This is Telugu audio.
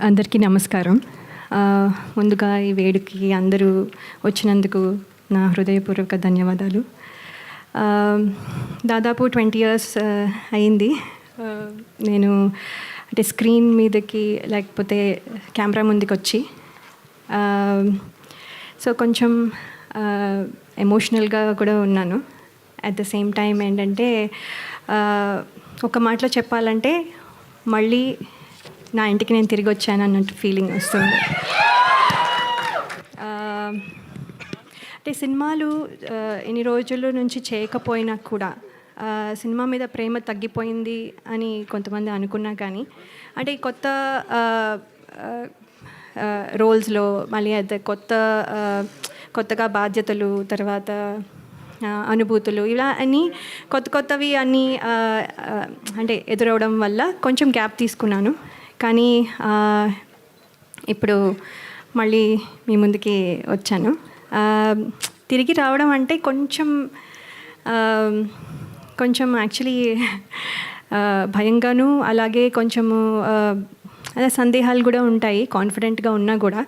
అందరికీ నమస్కారం. ముందుగా ఈ వేడుకకి అందరూ వచ్చినందుకు నా హృదయపూర్వక ధన్యవాదాలు. దాదాపు 20 years అయింది నేను అంటే స్క్రీన్ మీదకి లేకపోతే కెమెరా ముందుకు వచ్చి. సో కొంచెం ఎమోషనల్గా కూడా ఉన్నాను. అట్ ద సేమ్ టైం ఏంటంటే ఒక మాటలో చెప్పాలంటే మళ్ళీ నా ఇంటికి నేను తిరిగి వచ్చాను అన్నట్టు ఫీలింగ్ వస్తుంది. అంటే సినిమాలు ఇన్ని రోజుల నుంచి చేయకపోయినా కూడా సినిమా మీద ప్రేమ తగ్గిపోయింది అని కొంతమంది అనుకున్నా కానీ అంటే కొత్త రోల్స్లో మళ్ళీ అయితే కొత్తగా బాధ్యతలు, తర్వాత అనుభూతులు, ఇలా అన్నీ కొత్తవి అన్నీ అంటే ఎదురవడం వల్ల కొంచెం గ్యాప్ తీసుకున్నాను. కానీ ఇప్పుడు మళ్ళీ మీ ముందుకి వచ్చాను. తిరిగి రావడం అంటే కొంచెం యాక్చువల్లీ భయంగాను, అలాగే కొంచెము అదే సందేహాలు కూడా ఉంటాయి కాన్ఫిడెంట్గా ఉన్నా కూడా.